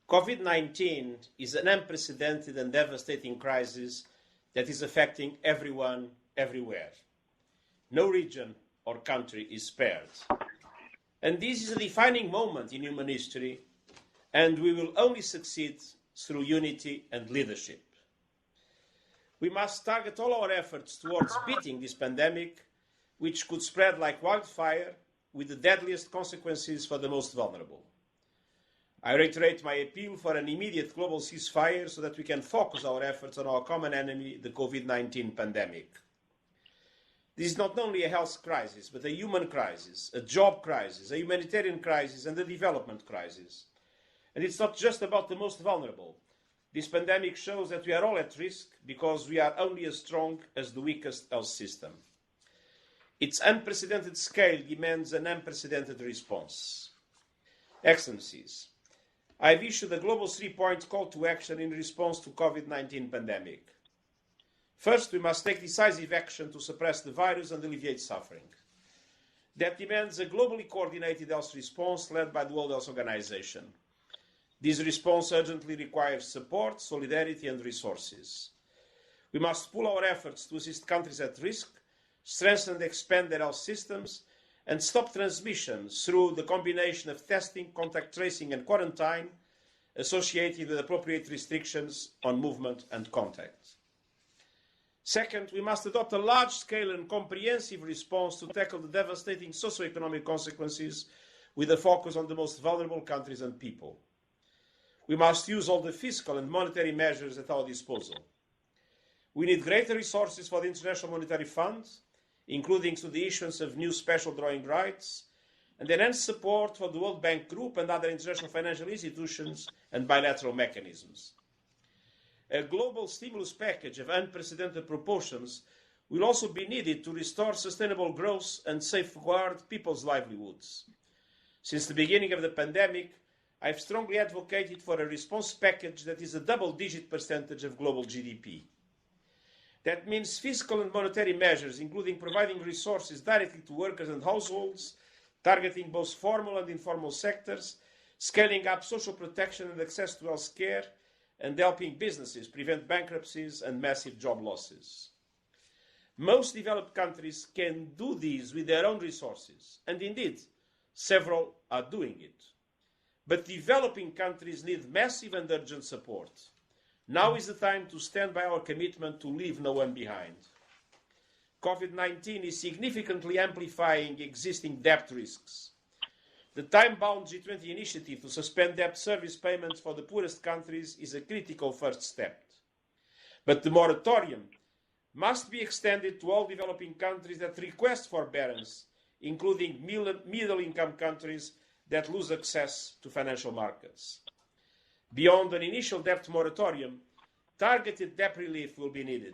COVID-19 is an unprecedented and devastating crisis that is affecting everyone, everywhere. No region or country is spared. And this is a defining moment in human history, and we will only succeed through unity and leadership. We must target all our efforts towards beating this pandemic, which could spread like wildfire with the deadliest consequences for the most vulnerable. I reiterate my appeal for an immediate global ceasefire so that we can focus our efforts on our common enemy, the COVID-19 pandemic. This is not only a health crisis, but a human crisis, a job crisis, a humanitarian crisis, and a development crisis. And it's not just about the most vulnerable. This pandemic shows that we are all at risk because we are only as strong as the weakest health system. Its unprecedented scale demands an unprecedented response. Excellencies, I've issued a global three-point call to action in response to COVID-19 pandemic. First, we must take decisive action to suppress the virus and alleviate suffering. That demands a globally coordinated health response led by the World Health Organization. This response urgently requires support, solidarity, and resources. We must pool our efforts to assist countries at risk, strengthen and expand their health systems, and stop transmission through the combination of testing, contact tracing, and quarantine associated with appropriate restrictions on movement and contact. Second, we must adopt a large-scale and comprehensive response to tackle the devastating socio-economic consequences with a focus on the most vulnerable countries and people. We must use all the fiscal and monetary measures at our disposal. We need greater resources for the International Monetary Fund, including through the issuance of new special drawing rights, and enhanced support for the World Bank Group and other international financial institutions and bilateral mechanisms. A global stimulus package of unprecedented proportions will also be needed to restore sustainable growth and safeguard people's livelihoods. Since the beginning of the pandemic, I have strongly advocated for a response package that is a double-digit percentage of global GDP. That means fiscal and monetary measures, including providing resources directly to workers and households, targeting both formal and informal sectors, scaling up social protection and access to health care, and helping businesses prevent bankruptcies and massive job losses. Most developed countries can do this with their own resources, and indeed, several are doing it. But developing countries need massive and urgent support. Now is the time to stand by our commitment to leave no one behind. COVID-19 is significantly amplifying existing debt risks. The time-bound G20 initiative to suspend debt service payments for the poorest countries is a critical first step. But the moratorium must be extended to all developing countries that request forbearance, including middle-income countries that lose access to financial markets. Beyond an initial debt moratorium, targeted debt relief will be needed.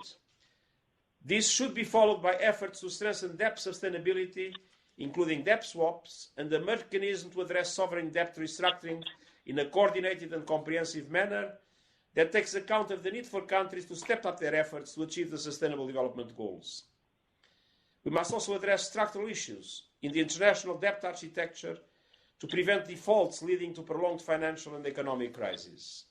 This should be followed by efforts to strengthen debt sustainability, including debt swaps and a mechanism to address sovereign debt restructuring in a coordinated and comprehensive manner that takes account of the need for countries to step up their efforts to achieve the Sustainable Development Goals. We must also address structural issues in the international debt architecture to prevent defaults leading to prolonged financial and economic crises.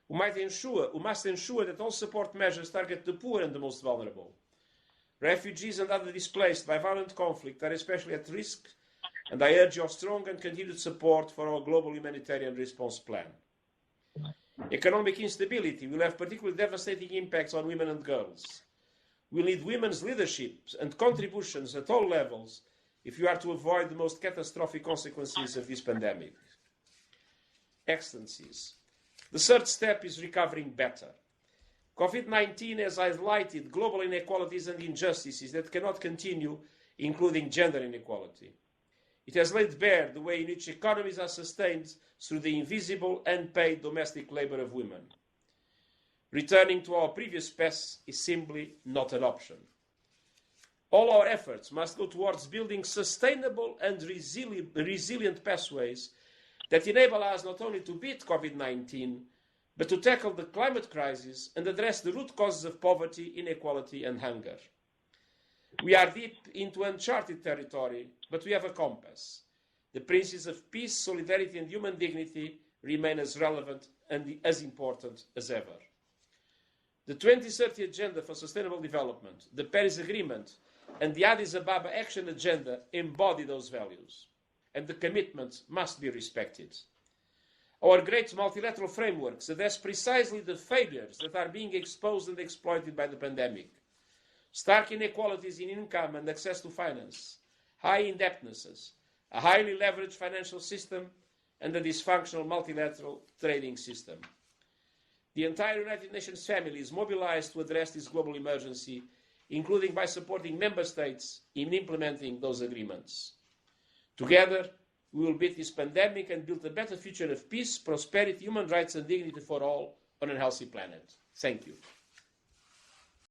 We must ensure that all support measures target the poor and the most vulnerable. Refugees and other displaced by violent conflict are especially at risk, and I urge your strong and continued support for our global humanitarian response plan. Economic instability will have particularly devastating impacts on women and girls. We need women's leadership and contributions at all levels if you are to avoid the most catastrophic consequences of this pandemic. Excellencies, the third step is recovering better. COVID-19 has highlighted global inequalities and injustices that cannot continue, including gender inequality. It has laid bare the way in which economies are sustained through the invisible, unpaid domestic labor of women. Returning to our previous path is simply not an option. All our efforts must go towards building sustainable and resilient pathways that enable us not only to beat COVID-19, but to tackle the climate crisis and address the root causes of poverty, inequality, and hunger. We are deep into uncharted territory, but we have a compass. The principles of peace, solidarity, and human dignity remain as relevant and as important as ever. The 2030 Agenda for Sustainable Development, the Paris Agreement, and the Addis Ababa Action Agenda embody those values, and the commitments must be respected. Our great multilateral frameworks address precisely the failures that are being exposed and exploited by the pandemic. Stark inequalities in income and access to finance, high indebtednesses, a highly leveraged financial system, and a dysfunctional multilateral trading system. The entire United Nations family is mobilized to address this global emergency, including by supporting member states in implementing those agreements. Together, we will beat this pandemic and build a better future of peace, prosperity, human rights and dignity for all on a healthy planet. Thank you.